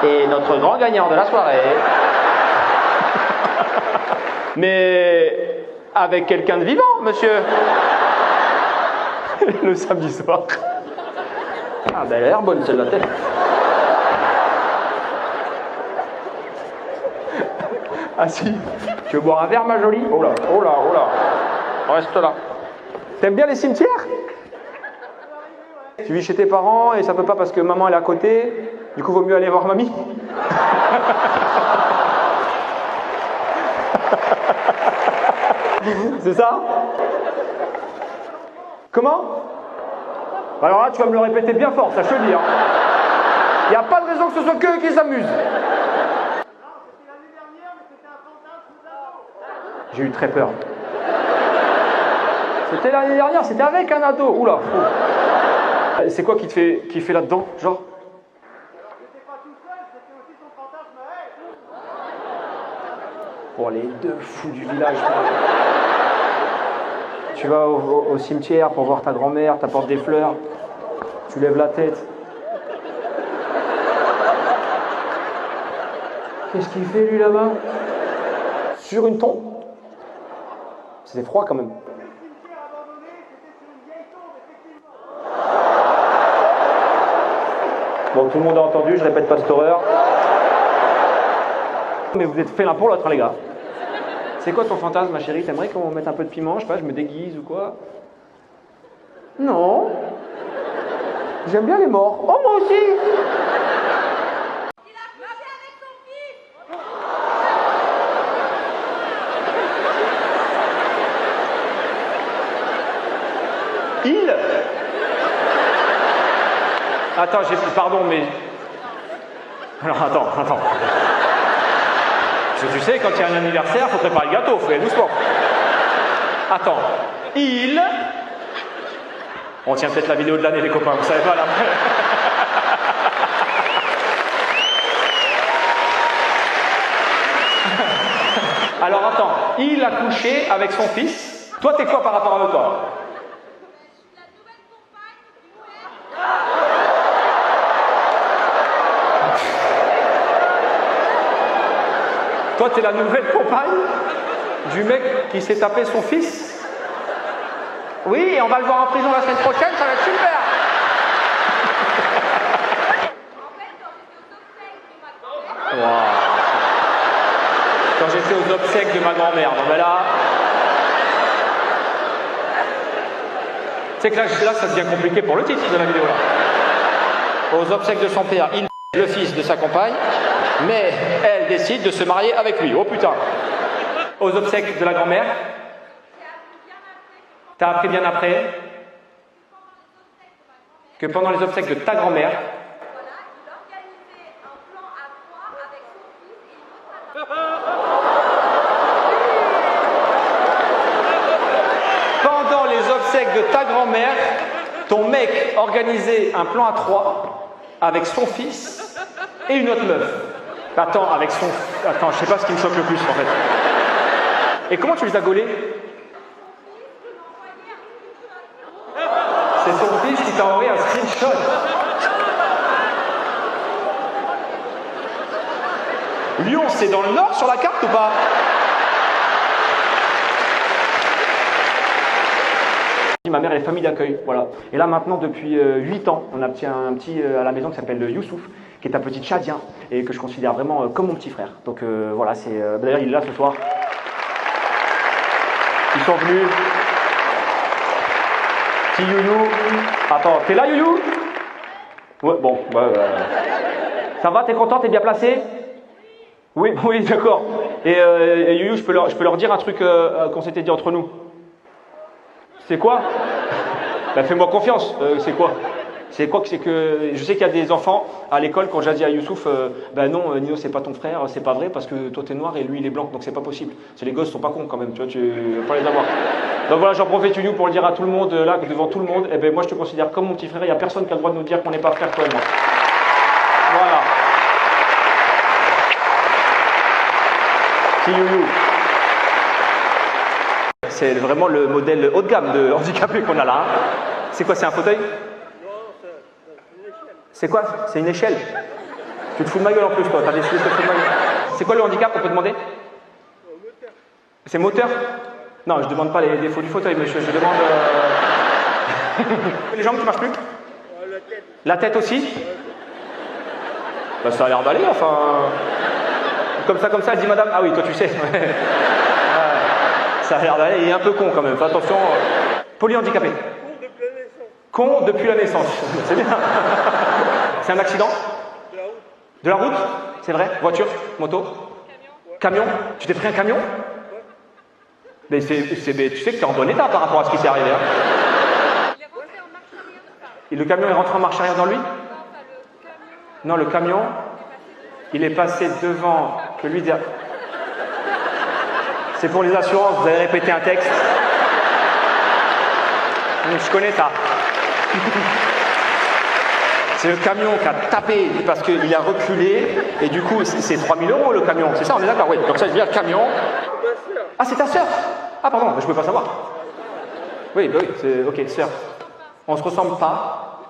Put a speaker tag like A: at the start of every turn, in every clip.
A: Et notre grand gagnant de la soirée. Mais avec quelqu'un de vivant, monsieur. Le samedi soir. Ah ben elle a l'air bonne celle-là. Ah si. Tu veux boire un verre, ma jolie? Oh là, oh là, oh là. Reste là. T'aimes bien les cimetières? Tu vis chez tes parents et ça peut pas parce que maman elle est à côté. Du coup, vaut mieux aller voir mamie. C'est ça? Comment? Alors là, tu vas me le répéter bien fort, ça je te le dis. Il n'y a pas de raison que ce soit qu'eux qui s'amusent. J'ai eu très peur. C'était l'année dernière, c'était avec un ado. Oula. C'est quoi qui te fait là-dedans, genre? Oh, les deux fous du village. Tu vas au cimetière pour voir ta grand-mère, t'apportes des fleurs, tu lèves la tête. Qu'est-ce qu'il fait lui là-bas? Sur une tombe. C'était froid quand même. Bon, tout le monde a entendu, je répète pas cette horreur. Mais vous êtes fait l'un pour l'autre, hein, les gars. C'est quoi ton fantasme, ma chérie? T'aimerais qu'on mette un peu de piment? Je sais pas, je me déguise ou quoi? Non. J'aime bien les morts. Oh, moi aussi.
B: Il a couché avec son fils.
A: Il? Attends, pardon, mais... Alors, attends. Parce que tu sais, quand il y a un anniversaire, faut préparer le gâteau, faut y aller doucement. Attends, il... On tient peut-être la vidéo de l'année, les copains, vous savez pas, là. Alors, attends, il a couché avec son fils. Toi, t'es quoi par rapport à eux, toi? Toi, t'es la nouvelle compagne du mec qui s'est tapé son fils? Oui, et on va le voir en prison la semaine prochaine, ça va être super. Wow. Quand j'étais aux obsèques de ma grand-mère, bon ben là... C'est que là, ça devient compliqué pour le titre de la vidéo, là. Aux obsèques de son père, il le fils de sa compagne, mais elle décide de se marier avec lui. Oh putain. Aux obsèques de la grand-mère. T'as appris bien après que pendant les obsèques de ta grand-mère, pendant les obsèques de ta grand-mère, ton mec organisait un plan à 3 avec son fils et une autre meuf. Attends, Attends, je sais pas ce qui me choque le plus en fait. Et comment tu les as gaulés? C'est son fils qui t'a envoyé un screenshot. Lyon, c'est dans le nord sur la carte ou pas? Ma mère, elle est famille d'accueil, voilà. Et là, maintenant, depuis 8 ans, on a un petit à la maison qui s'appelle Youssouf, qui est un petit tchadien, et que je considère vraiment comme mon petit frère. Donc voilà, c'est... D'ailleurs, il est là ce soir. Ils sont venus. Petit Youyou. Attends, t'es là, Youyou? Ouais, bon, ça va, t'es content, t'es bien placé? Oui, oui, d'accord. Et Youyou, je peux leur dire un truc qu'on s'était dit entre nous. C'est quoi? Bah, fais-moi confiance, c'est quoi? C'est quoi que c'est que... Je sais qu'il y a des enfants à l'école, quand j'ai dit à Youssouf, ben non, Nino, c'est pas ton frère, c'est pas vrai, parce que toi t'es noir et lui il est blanc, donc c'est pas possible. C'est les gosses sont pas cons quand même, tu vois, tu faut les avoir. Donc voilà, j'en profite Youyou pour le dire à tout le monde, là, devant tout le monde, et ben moi je te considère comme mon petit frère, il n'y a personne qui a le droit de nous dire qu'on n'est pas frère, toi et moi. Voilà. Petit Youyou. C'est vraiment le modèle haut de gamme de handicapé qu'on a là. Hein. C'est quoi, c'est un fauteuil?
C: Non, c'est une échelle.
A: C'est quoi? C'est une échelle? Tu te fous de ma gueule en plus, toi. T'as décidé de te foutre de ma gueule. C'est quoi le handicap, on peut demander? C'est moteur? Non, je demande pas les défauts du fauteuil, monsieur. Je demande... Les jambes qui marchent plus? La tête aussi? Bah, ça a l'air d'aller, enfin... Comme ça, elle dit madame... Ah oui, toi tu sais. Ça a l'air d'aller, il est un peu con quand même. Fais attention. Polyhandicapé. Con depuis la naissance. C'est bien. C'est un accident? De la route? C'est vrai? Voiture? Moto? Camion? Tu t'es pris un camion? Mais tu sais que t'es en bon état par rapport à ce qui t'est arrivé. Hein.
B: Il est rentré en marche arrière.
A: Et le camion est rentré en marche arrière dans lui? Non, le camion, il est passé devant que lui derrière. C'est pour les assurances, vous avez répété un texte. Je connais ça. C'est le camion qui a tapé parce qu'il a reculé et du coup c'est 3 000 € le camion, c'est ça, on est d'accord? Oui, donc ça je viens le camion. Ah, c'est ta sœur? Ah pardon, je ne pouvais pas savoir. Oui, bah oui, c'est ok, sœur. On se ressemble pas.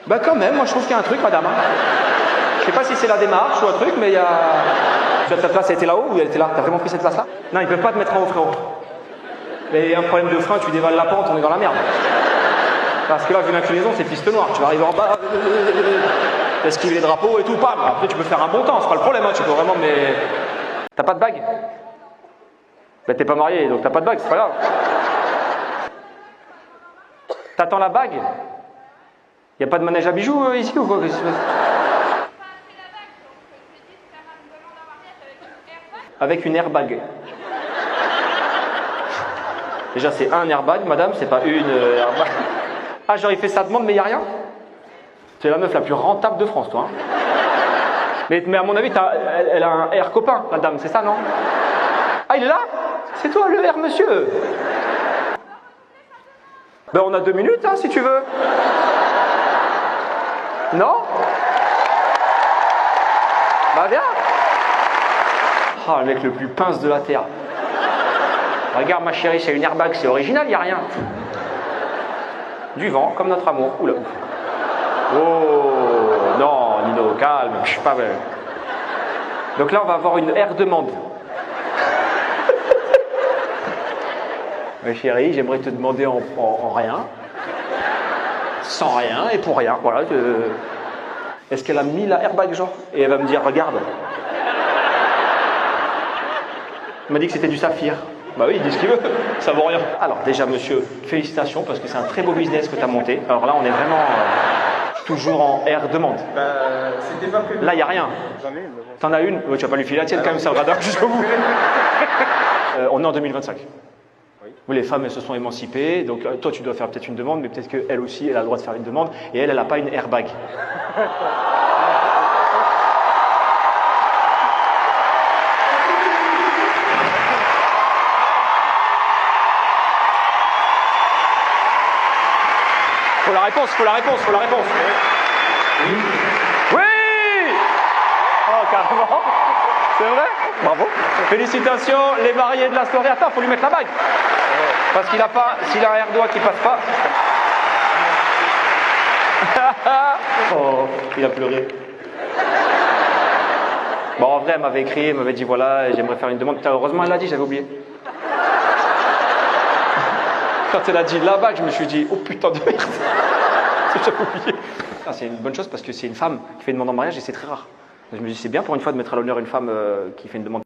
A: Bah quand même, moi je trouve qu'il y a un truc, madame. Hein. Je sais pas si c'est la démarche ou un truc, mais il y a... Ta place, elle était là-haut ou elle était là? T'as vraiment pris cette place-là? Non, ils peuvent pas te mettre en haut, frérot. Mais il y a un problème de frein, tu dévales la pente, on est dans la merde. Parce que là, vu l'inclinaison, c'est piste noire. Tu vas arriver en bas, esquiver les drapeaux et tout, pam. Après, tu peux faire un bon temps, c'est pas le problème, hein. Tu peux vraiment, mais... T'as pas de bague? Ben, t'es pas marié, donc t'as pas de bague, c'est pas grave. T'attends la bague? Y a pas de manège à bijoux ici ou quoi? Avec une airbag. Déjà, c'est un airbag, madame, c'est pas une airbag. Ah, genre, il fait sa demande, mais il n'y a rien? C'est la meuf la plus rentable de France, toi. Hein. Mais à mon avis, elle a un air copain, la dame, c'est ça, non? Ah, il est là? C'est toi, le air, monsieur? Ben, on a 2 minutes, hein, si tu veux. Non? Bah, viens. Ah, le mec le plus pince de la terre. Regarde, ma chérie, c'est une airbag, c'est original, il n'y a rien. Du vent, comme notre amour. Oula. Oh, non, Nino, calme, je suis pas belle. Donc là, on va avoir une air demande. Ma chérie, j'aimerais te demander en rien. Sans rien et pour rien. Voilà. Est-ce qu'elle a mis la airbag, genre? Et elle va me dire, regarde. Il m'a dit que c'était du saphir. Bah oui, il dit ce qu'il veut, ça vaut rien. Alors déjà monsieur, félicitations parce que c'est un très beau business que tu as monté. Alors là on est vraiment toujours en air demande.
C: C'était pas prévu.
A: Là il n'y a rien.
C: J'en ai une.
A: T'en as une? Tu vas pas lui filer la tienne quand même, ça va d'heure jusqu'au bout. On est en 2025. Oui, les femmes elles se sont émancipées, donc toi tu dois faire peut-être une demande, mais peut-être qu'elle aussi elle a le droit de faire une demande, et elle n'a pas une airbag. Faut la réponse, faut la réponse, faut la réponse. Oui! Oh, carrément. C'est vrai? Bravo. Félicitations, les mariés de la soirée. Attends, faut lui mettre la bague. Parce qu'il a pas, s'il a un air doigt qui passe pas. Oh, il a pleuré. Bon, en vrai, elle m'avait écrit, elle m'avait dit voilà, j'aimerais faire une demande. Putain, heureusement, elle l'a dit, j'avais oublié. Quand elle a dit la bague, je me suis dit oh putain de merde. J'avais oublié. C'est une bonne chose parce que c'est une femme qui fait une demande en mariage et c'est très rare. Je me dis c'est bien pour une fois de mettre à l'honneur une femme qui fait une demande.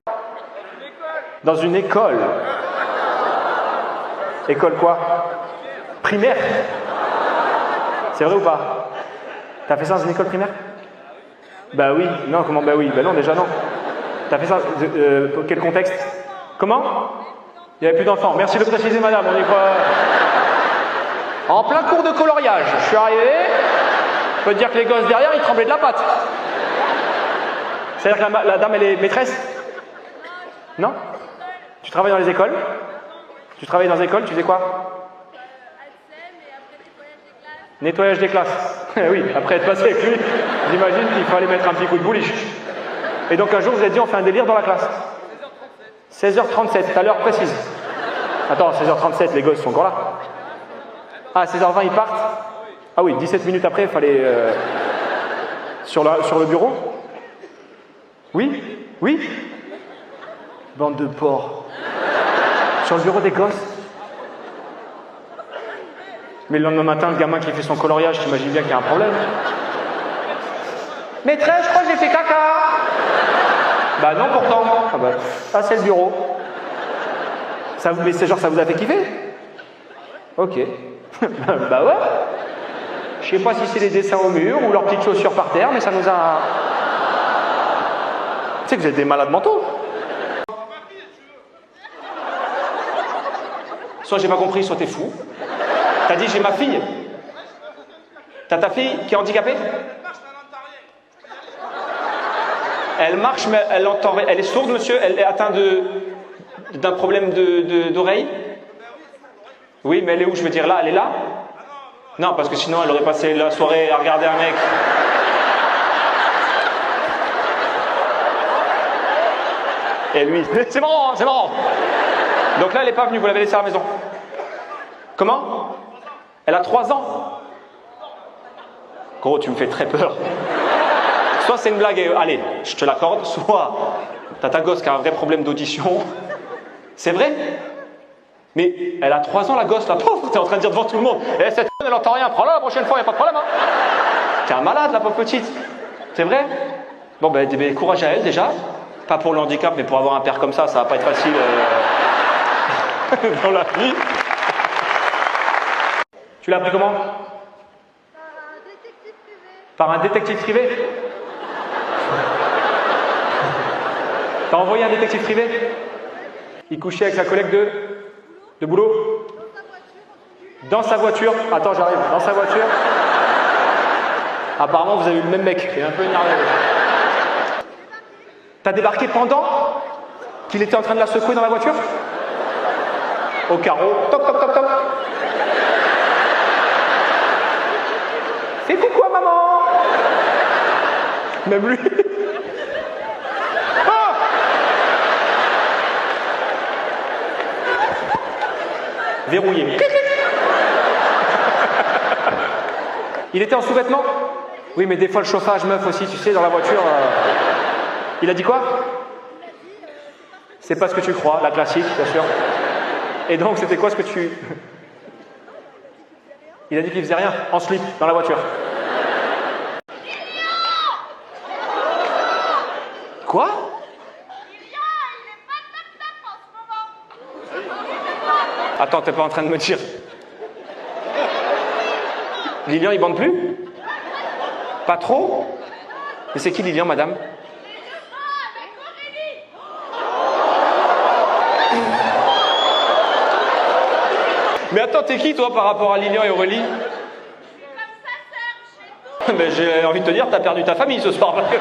A: Dans une école. École quoi? Primaire. C'est vrai ou pas? T'as fait ça dans une école primaire? Bah oui. Non, comment? Bah oui. Bah non, déjà non. T'as fait ça quel contexte? Comment? Il n'y avait plus d'enfants. Merci de préciser, madame. On y croit. En plein cours de coloriage. Je suis arrivé. Je peux te dire que les gosses derrière, ils tremblaient de la patte. C'est-à-dire que la dame, elle est maîtresse? Non? Tu travailles dans les écoles? Tu travailles dans les écoles, tu fais quoi? Nettoyage des classes. Oui, après être passé avec lui, j'imagine qu'il fallait mettre un petit coup de bouliche. Et donc un jour, vous avez dit, on fait un délire dans la classe. 16h37, à l'heure précise. Attends, 16h37, les gosses sont encore là. Ah, à 16h20, ils partent. Ah oui, 17 minutes après, il fallait... Sur le bureau? Oui? Oui? Bande de porcs. Sur le bureau des gosses? Mais le lendemain matin, le gamin qui fait son coloriage, t'imagines bien qu'il y a un problème. Maîtresse, je crois que j'ai fait caca. Bah non, pourtant. Ah bah, c'est le bureau. Mais c'est genre, ça vous a fait kiffer? Ok. Bah ouais. Je sais pas si c'est les dessins au mur ou leurs petites chaussures par terre, mais ça nous a... Tu sais que vous êtes des malades mentaux. Soit j'ai pas compris, soit t'es fou. T'as dit j'ai ma fille. T'as ta fille qui est handicapée? Elle marche, mais elle entend. Elle est sourde, monsieur? Elle est atteinte d'un problème d'oreille? Oui, mais elle est où? Je veux dire là, elle est là? Non, parce que sinon elle aurait passé la soirée à regarder un mec. Et lui, c'est marrant, hein, c'est marrant. Donc là, elle n'est pas venue, vous l'avez laissée à la maison. Comment? Elle a 3 ans. Gros, tu me fais très peur. Soit c'est une blague et allez, je te l'accorde, soit t'as ta gosse qui a un vrai problème d'audition. C'est vrai? Mais elle a 3 ans la gosse, la pauvre, t'es en train de dire devant tout le monde. Eh, cette elle n'entend rien, prends-la la prochaine fois, y a pas de problème. Hein. T'es un malade la pauvre petite. C'est vrai? Bon ben, courage à elle déjà. Pas pour le handicap, mais pour avoir un père comme ça va pas être facile dans la vie. Tu l'as appris comment? Par un détective privé. T'as envoyé un détective privé? Il couchait avec sa collègue de boulot? Dans sa voiture. Attends, j'arrive. Dans sa voiture. Apparemment, vous avez eu le même mec. Il est un peu énervé. T'as débarqué pendant qu'il était en train de la secouer dans la voiture? Au carreau. Toc, toc, toc, toc. Fais coucou à maman. Même lui. Ah! Verrouillé. Il était en sous-vêtements? Oui, mais des fois le chauffage, meuf aussi, tu sais, dans la voiture. Il a dit quoi? C'est pas ce que tu crois, la classique, bien sûr. Et donc, c'était quoi ce que tu... Il a dit qu'il faisait rien, en slip, dans la voiture. Quoi? Attends, t'es pas en train de me dire... Lilian, il bande plus? Pas trop? Mais c'est qui Lilian, madame? Mais attends, t'es qui toi par rapport à Lilian et Aurélie? Mais j'ai envie de te dire, t'as perdu ta famille ce soir. Parce que...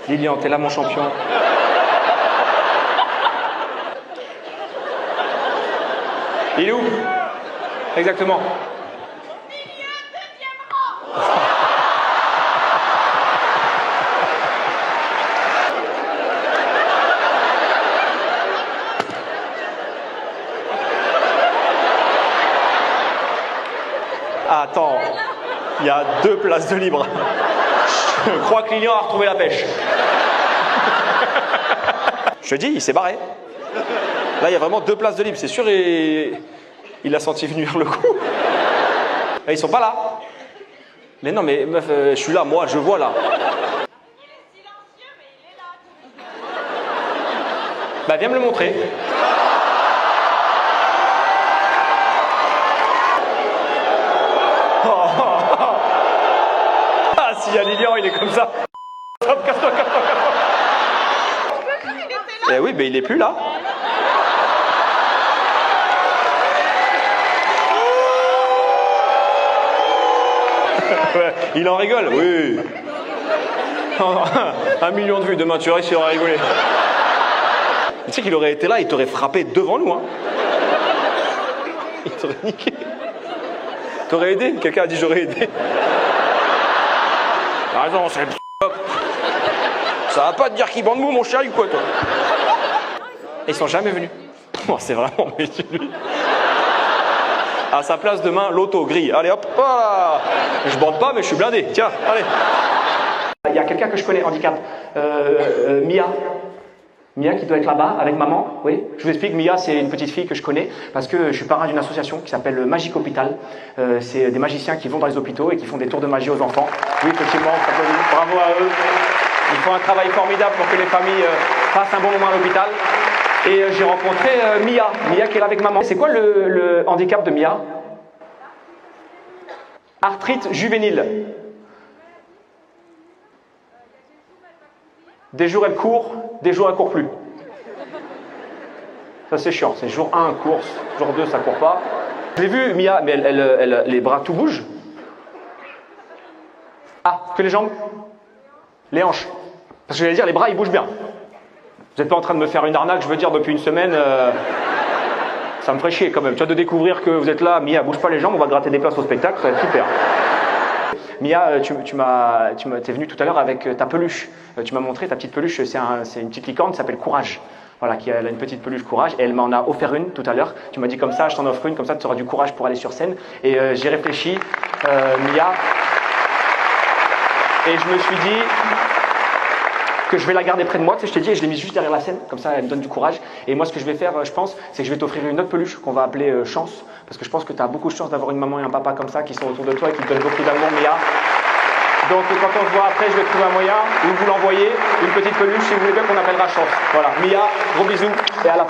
A: Lilian, t'es là mon champion. Il est où? Exactement. Attends, il y a 2 places de libre. Je crois que Lilian a retrouvé la pêche. Je te dis, il s'est barré. Là, il y a vraiment 2 places de libre, c'est sûr, et il a senti venir le coup. Et ils sont pas là. Mais non, mais meuf, je suis là, moi, je vois là.
B: Il est silencieux, mais il est là.
A: Bah, viens me le montrer. Ah, s'il y a Lilian, il est comme ça. Hop, casse-toi, casse-toi, casse-toi.
B: Il était là.
A: Eh oui, mais il est plus là. Ouais, il en rigole, oui. 1 million de vues, demain tu aurais réussi à rigoler. Tu sais qu'il aurait été là, il t'aurait frappé devant nous. Hein. Il t'aurait niqué. T'aurais aidé? Quelqu'un a dit j'aurais aidé. Ah non, c'est le ça va pas te dire qu'il bande mou, mon chéri, ou quoi, toi? Et ils sont jamais venus. Oh, c'est vraiment méchant, lui. À sa place demain, l'auto, grille. Allez hop, voilà. Je bande pas, mais je suis blindé. Tiens, allez. Il y a quelqu'un que je connais, handicap, Mia. Mia qui doit être là-bas avec maman, oui. Je vous explique, Mia c'est une petite fille que je connais parce que je suis parrain d'une association qui s'appelle Magique Hôpital. C'est des magiciens qui vont dans les hôpitaux et qui font des tours de magie aux enfants. Oui, effectivement, bravo à eux. Ils font un travail formidable pour que les familles passent un bon moment à l'hôpital. Et j'ai rencontré Mia qui est là avec maman. C'est quoi le handicap de Mia? Arthrite juvénile. Des jours elle court, des jours elle court plus. Ça c'est chiant, c'est jour 1 course, jour 2 ça court pas. Je l'ai vu Mia, mais les bras tout bougent. Ah, que les jambes? Les hanches. Parce que j'allais dire les bras ils bougent bien. Vous n'êtes pas en train de me faire une arnaque, je veux dire depuis une semaine, ça me ferait chier quand même. Tu vois, de découvrir que vous êtes là, Mia bouge pas les jambes, on va gratter des places au spectacle, ça va être super. Mia, t'es venue tout à l'heure avec ta peluche. Tu m'as montré ta petite peluche, c'est une petite licorne qui s'appelle Courage. Voilà, elle a une petite peluche Courage et elle m'en a offert une tout à l'heure. Tu m'as dit comme ça, je t'en offre une, comme ça tu auras du courage pour aller sur scène. Et j'ai réfléchi, Mia, et je me suis dit que je vais la garder près de moi. Tu sais, je t'ai dit, je l'ai mise juste derrière la scène, comme ça elle me donne du courage. Et moi ce que je vais faire, je pense, c'est que je vais t'offrir une autre peluche qu'on va appeler Chance. Parce que je pense que tu as beaucoup de chance d'avoir une maman et un papa comme ça qui sont autour de toi et qui te donnent beaucoup d'amour, Mia. Donc quand on se voit après, je vais trouver un moyen où vous l'envoyez, une petite peluche si vous voulez bien qu'on appellera Chance. Voilà, Mia, gros bisous et à la fin.